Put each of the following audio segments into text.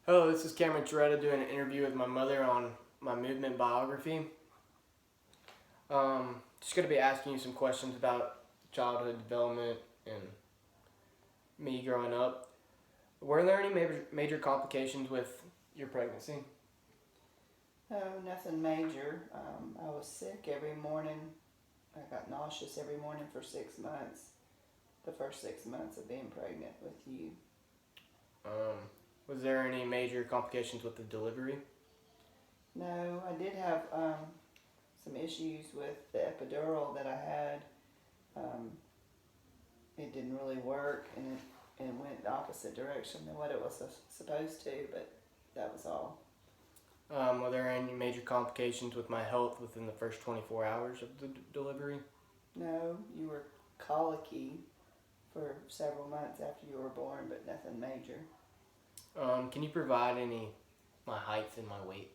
Hello, this is Cameron Toretta doing an interview with my mother on my movement biography. Just going to be asking you some questions about childhood development and me growing up. Were there any major complications with your pregnancy? No, nothing major. I was sick every morning. I got nauseous every morning for 6 months. The first 6 months of being pregnant with you. Was there any major complications with the delivery? No, I did have some issues with the epidural that I had. Um, it didn't really work, and it went the opposite direction than what it was supposed to. But that was all. Were there any major complications with my health within the first 24 hours of the delivery? No, you were colicky for several months after you were born, but nothing major. Can you provide my height and my weight?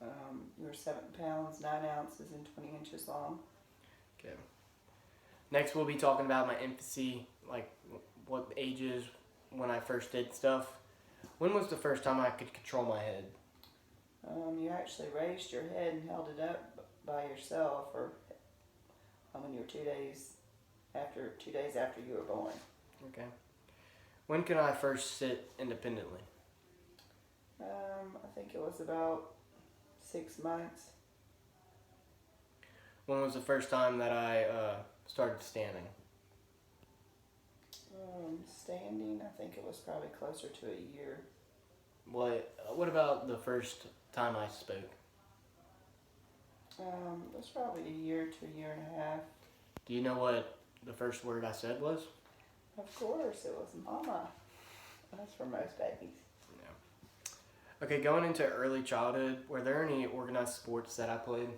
You were 7 pounds, 9 ounces, and 20 inches long. Okay. Next, we'll be talking about my infancy, like what ages when I first did stuff. When was the first time I could control my head? You actually raised your head and held it up by yourself, or when you were 2 days after you were born. Okay. When can I first sit independently? I think it was about 6 months. When was the first time that I started standing? Standing, I think it was probably closer to a year. What about the first time I spoke? It was probably a year to a year and a half. Do you know what the first word I said was? Of course, it was mama. That's for most babies. Yeah. Okay, going into early childhood, were there any organized sports that I played?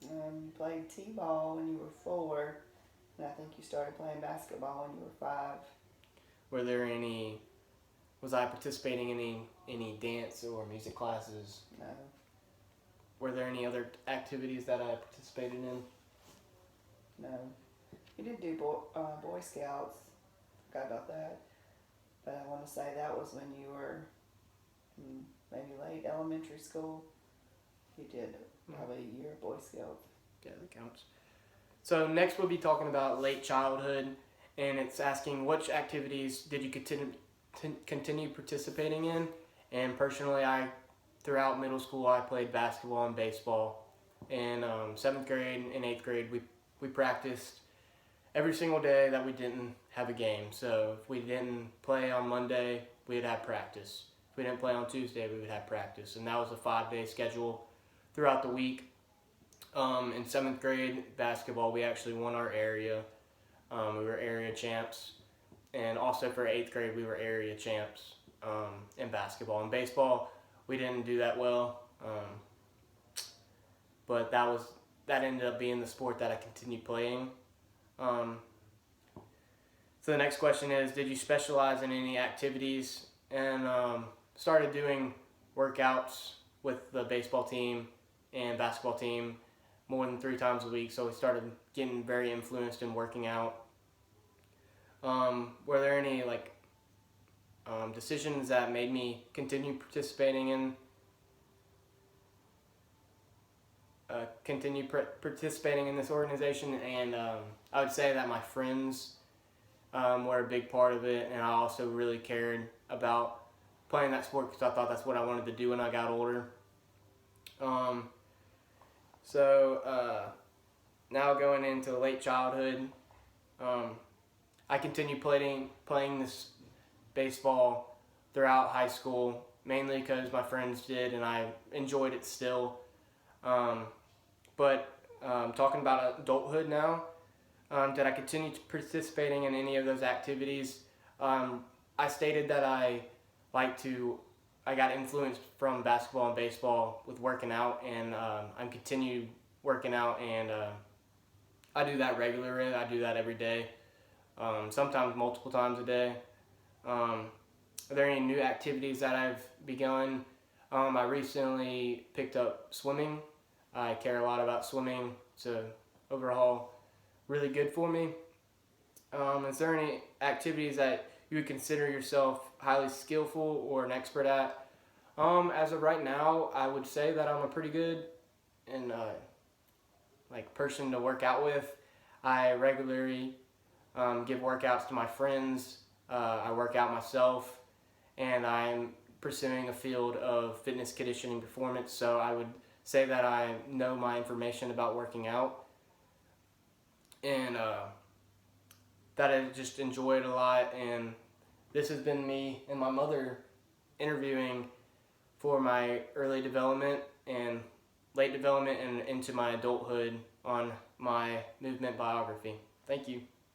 You played t-ball when you were 4, and I think you started playing basketball when you were 5. Was I participating in any dance or music classes? No. Were there any other activities that I participated in? No. You did do Boy Scouts. Forgot about that. But I want to say that was when you were maybe late elementary school. You did probably a year of Boy Scouts. Yeah, that counts. So next we'll be talking about late childhood, and it's asking which activities did you continue participating in. And personally, throughout middle school I played basketball and baseball. In 7th grade and 8th grade we practiced every single day that we didn't have a game. So if we didn't play on Monday, we'd have practice. If we didn't play on Tuesday, we would have practice. And that was a 5-day schedule throughout the week. In 7th grade basketball, we actually won our area. We were area champs. And also for 8th grade, we were area champs in basketball. In baseball, we didn't do that well. But that ended up being the sport that I continued playing. So the next question is, did you specialize in any activities? And started doing workouts with the baseball team and basketball team more than 3 times a week. So we started getting very influenced in working out. Were there any decisions that made me continue participating in this organization? And I would say that my friends were a big part of it, and I also really cared about playing that sport because I thought that's what I wanted to do when I got older. Now going into late childhood, I continued playing this baseball throughout high school, mainly because my friends did and I enjoyed it still. But talking about adulthood now, did I continue participating in any of those activities? I stated that I got influenced from basketball and baseball with working out, and I'm continued working out, and I do that regularly. I do that every day, sometimes multiple times a day. Are there any new activities that I've begun? I recently picked up swimming. I care a lot about swimming. It's overall really good for me. Is there any activities that you would consider yourself highly skillful or an expert at? As of right now, I would say that I'm a pretty good and like person to work out with. I regularly give workouts to my friends. I work out myself, and I'm pursuing a field of fitness conditioning performance. So I would say that I know my information about working out, and that I just enjoy it a lot. And this has been me and my mother interviewing for my early development and late development and into my adulthood on my movement biography. Thank you.